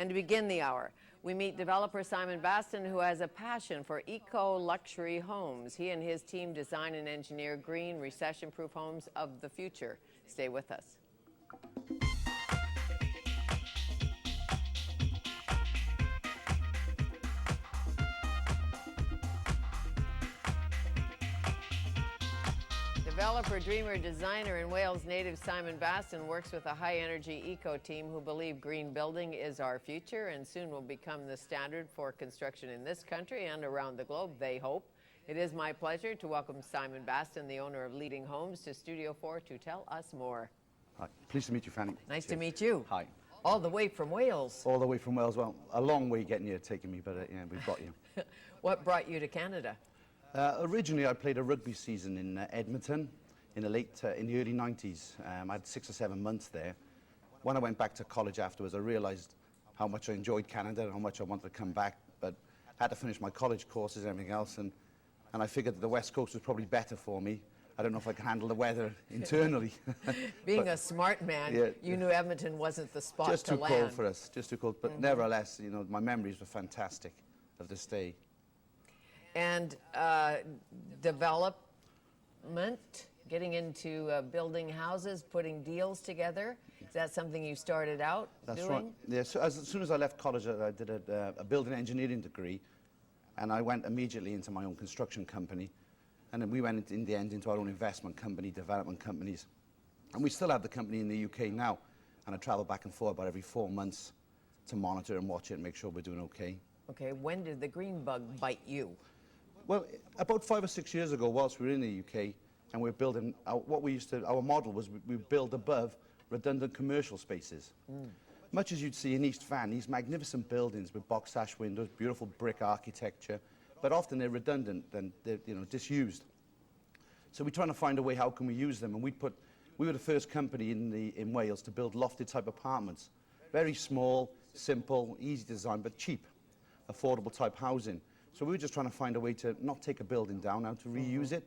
And to begin the hour, we meet developer Simon Baston, who has a passion for eco-luxury homes. He and his team design and engineer green, recession-proof homes of the future. Stay with us. Developer, dreamer, designer, and Wales native Simon Baston works with a high-energy eco team who believe green building is our future and soon will become the standard for construction in this country and around the globe, they hope. It is my pleasure to welcome Simon Baston, the owner of Leading Homes, to Studio 4 to tell us more. Hi. Pleased to meet you, Fanny. Nice to meet you. Hi. All the way from Wales. All the way from Wales. Well, a long way getting here, taking me, but yeah, we've got you. What brought you to Canada? Originally, I played a rugby season in Edmonton in the early 90s. I had 6 or 7 months there. When I went back to college afterwards, I realized how much I enjoyed Canada and how much I wanted to come back, but I had to finish my college courses and everything else, and I figured that the West Coast was probably better for me. I don't know if I could handle the weather internally. Being a smart man, yeah, you knew Edmonton wasn't the spot to land. Just too cold for us, just too cold. But nevertheless, you know, my memories were fantastic of this day. And development, getting into building houses, putting deals together. Is that something you started out doing? That's right. Yeah, so as soon as I left college, I did a building engineering degree, and I went immediately into my own construction company. And then we went in the end into our own investment company, development companies. And we still have the company in the UK now, and I travel back and forth about every 4 months to monitor and watch it and make sure we're doing okay. Okay, when did the green bug bite you? Well, about 5 or 6 years ago, whilst we were in the UK, and we were building, our model was we build above redundant commercial spaces. Much as you'd see in East Van, these magnificent buildings with box sash windows, beautiful brick architecture, but often they're redundant and they're, you know, disused. So we're trying to find a way, how can we use them? And we were the first company in Wales to build lofted type apartments. Very small, simple, easy design, but cheap, affordable type housing. So we were just trying to find a way to not take a building down and to reuse it.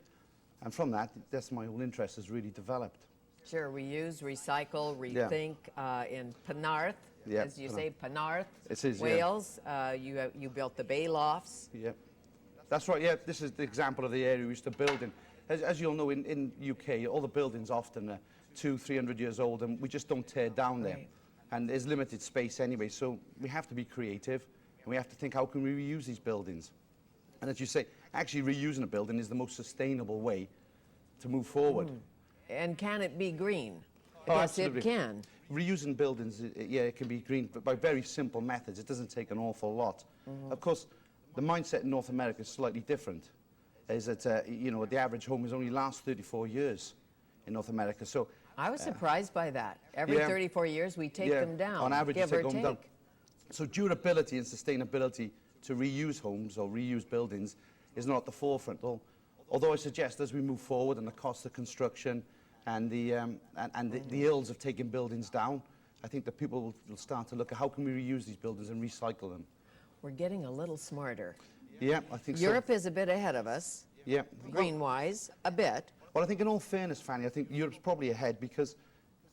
And from that's my whole interest has really developed. Sure, reuse, recycle, rethink. In Penarth, as you say, Penarth, Wales, you built the bay lofts. Yeah, that's right. Yeah, this is the example of the area we used to build in. As you'll know, in UK, all the buildings often are 200-300 years old, and we just don't tear down there. And there's limited space anyway, so we have to be creative, and we have to think, how can we reuse these buildings? And as you say, actually reusing a building is the most sustainable way to move forward. And can it be green? Oh, Yes, absolutely. it can. Reusing buildings, yeah, it can be green, but by very simple methods. It doesn't take an awful lot. Of course, the mindset in North America is slightly different. Is that, you know, the average home is only lasts 34 years in North America. So I was surprised by that. Every 34 years, we take them down, on average, give you or take them down. take. So durability and sustainability to reuse homes or reuse buildings is not at the forefront. Although I suggest as we move forward and the cost of construction and the ills of taking buildings down, I think that people will start to look at how can we reuse these buildings and recycle them. We're getting a little smarter. Yeah, I think Europe so. is a bit ahead of us, Yeah. green-wise, a bit. Well, I think in all fairness, Fanny, I think Europe's probably ahead because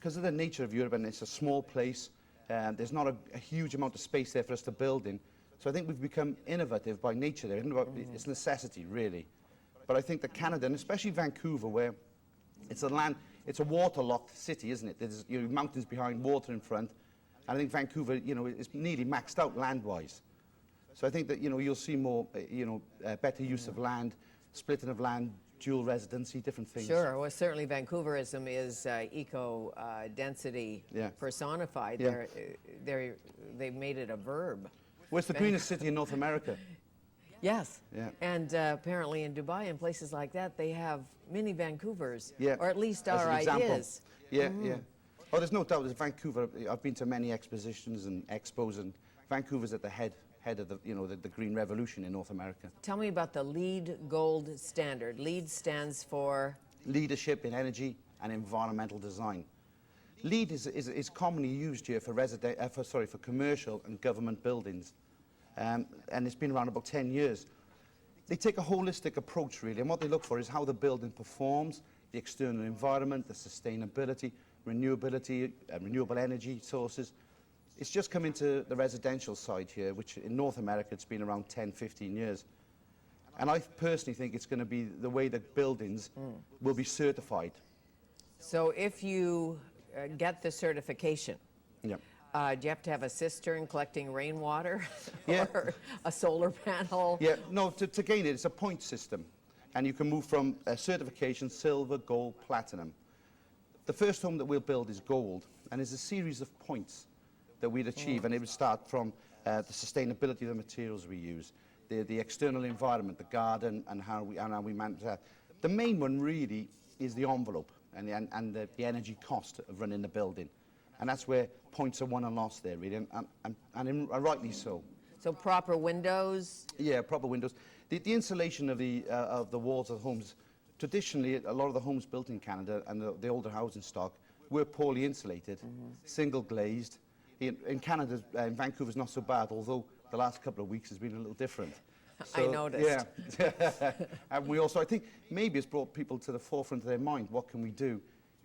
of the nature of Europe, and it's a small place, there's not a huge amount of space there for us to build in. So I think we've become innovative by nature there. It's necessity, really. But I think that Canada, and especially Vancouver, where it's a waterlocked city, isn't it? There's, you know, mountains behind, water in front. And I think Vancouver, you know, is nearly maxed out land-wise. So I think that, you know, you'll see more, better use of land, splitting of land, dual residency, different things. Sure. Well, certainly Vancouverism is eco-density personified. Yeah. They've made it a verb. Well, it's the greenest city in North America. Yes. Yeah. And apparently in Dubai and places like that, they have mini Vancouvers, Yeah. or at least As our an example. ideas. Yeah, yeah. Oh, there's no doubt that Vancouver, I've been to many expositions and expos, and Vancouver's at the head of the, you know, the green revolution in North America. Tell me about the LEED Gold standard. LEED stands for? Leadership in energy and environmental design. LEED is commonly used here for commercial and government buildings, and it's been around about 10 years. They take a holistic approach, really, and what they look for is how the building performs, the external environment, the sustainability, renewability, renewable energy sources. It's just come into the residential side here, which in North America it's been around 10, 15 years. And I personally think it's going to be the way that buildings will be certified. So if you get the certification, Yeah. Do you have to have a cistern collecting rainwater Yeah. or a solar panel? Yeah, no, to gain it, it's a point system. And you can move from certification, silver, gold, platinum. The first home that we'll build is gold, and there's a series of points that we'd achieve, and it would start from the sustainability of the materials we use, the external environment, the garden, and how we manage that. The main one really is the envelope and the energy cost of running the building. And that's where points are won and lost there, really, and rightly so. So proper windows? Yeah, proper windows. The insulation of the walls of homes, traditionally, a lot of the homes built in Canada and the older housing stock were poorly insulated, single glazed. In Canada, in Vancouver's not so bad, although the last couple of weeks has been a little different. I noticed. Yeah. And we also, I think, maybe it's brought people to the forefront of their mind. What can we do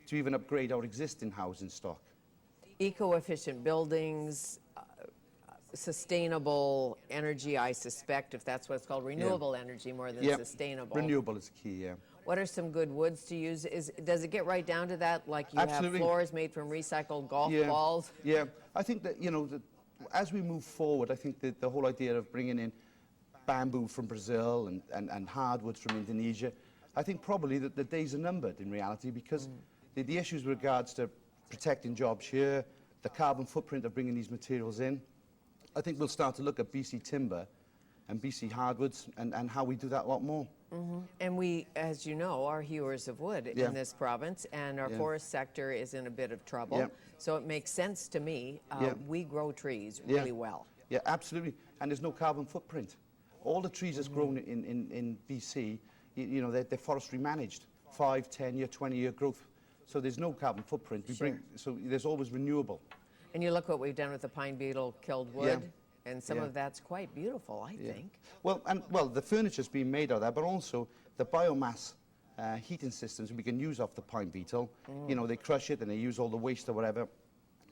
to even upgrade our existing housing stock? Eco-efficient buildings, sustainable energy, I suspect, if that's what it's called, renewable energy more than sustainable. Renewable is key, yeah. What are some good woods to use? Does it get right down to that, like you Absolutely. have floors made from recycled golf balls? Yeah, I think that, you know, as we move forward, I think that the whole idea of bringing in bamboo from Brazil and hardwoods from Indonesia, I think probably that the days are numbered in reality, because the issues with regards to protecting jobs here, the carbon footprint of bringing these materials in, I think we'll start to look at BC timber and BC hardwoods and how we do that a lot more. And we, as you know, are hewers of wood in this province, and our forest sector is in a bit of trouble. Yeah. So it makes sense to me. We grow trees really well. Yeah, absolutely. And there's no carbon footprint. All the trees that's grown in BC, you know, they're forestry managed, 5, 10-year, 20-year growth. So there's no carbon footprint. So there's always renewable. And you look what we've done with the pine beetle killed wood, and some of that's quite beautiful, I think. Well, the furniture's being made out of that, but also the biomass heating systems we can use off the pine beetle. You know, they crush it and they use all the waste or whatever.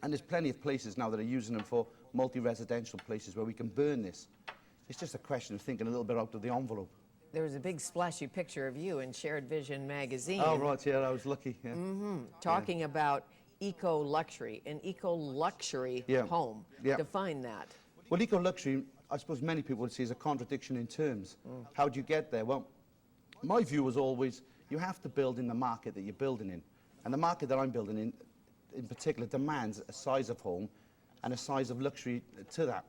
And there's plenty of places now that are using them for multi-residential places where we can burn this. It's just a question of thinking a little bit out of the envelope. There was a big splashy picture of you in Shared Vision magazine. Oh, right, yeah, I was lucky. Yeah. Talking about eco-luxury, an eco-luxury home. Define that. Well, eco-luxury, I suppose many people would see as a contradiction in terms. How do you get there? Well, my view was always, you have to build in the market that you're building in. And the market that I'm building in particular, demands a size of home and a size of luxury to that.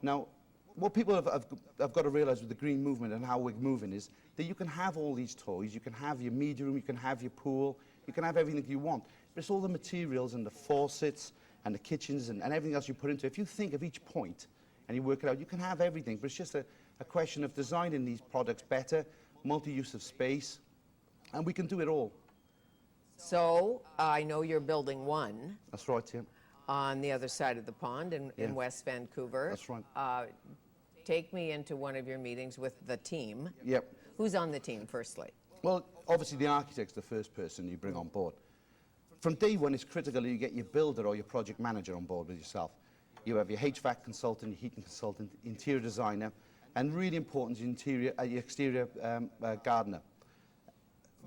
Now, what people have got to realize with the green movement and how we're moving is that you can have all these toys, you can have your media room, you can have your pool, you can have everything you want. But it's all the materials and the faucets and the kitchens and everything else you put into it. If you think of each point and you work it out, you can have everything. But it's just a question of designing these products better, multi-use of space, and we can do it all. So I know you're building one. That's right, yeah. On the other side of the pond in West Vancouver. That's right. Take me into one of your meetings with the team. Yep. Who's on the team, firstly? Well, obviously the architect's the first person you bring on board. From day one, it's critical that you get your builder or your project manager on board with yourself. You have your HVAC consultant, your heating consultant, interior designer, and really important, your exterior gardener.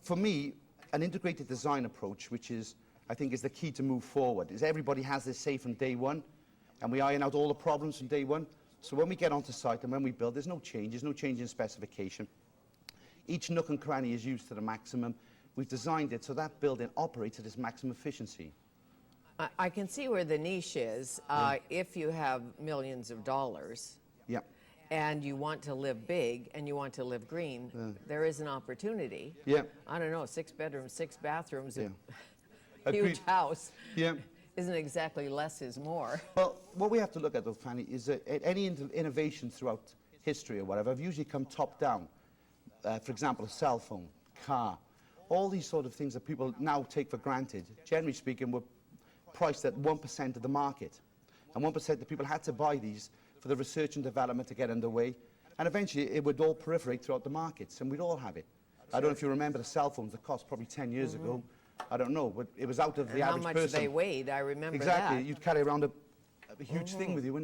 For me, an integrated design approach, which is, I think, is the key to move forward, is everybody has this say from day one, and we iron out all the problems from day one. So when we get onto site and when we build, there's no change in specification. Each nook and cranny is used to the maximum. We've designed it so that building operates at its maximum efficiency. I can see where the niche is. If you have millions of dollars and you want to live big and you want to live green, there is an opportunity. I don't know, 6 bedrooms, 6 bathrooms, a huge house. Isn't exactly less is more. Well, what we have to look at, though, Fanny, is that any innovation throughout history or whatever have usually come top down. For example, a cell phone, car, all these sort of things that people now take for granted, generally speaking, were priced at 1% of the market. And 1% that people had to buy these for the research and development to get underway. And eventually it would all proliferate throughout the markets, and we'd all have it. I don't know if you remember the cell phones that cost probably 10 years ago. I don't know, but it was out of the average person. How much they weighed, I remember that. Exactly, you'd carry around a huge thing with you, wouldn't you?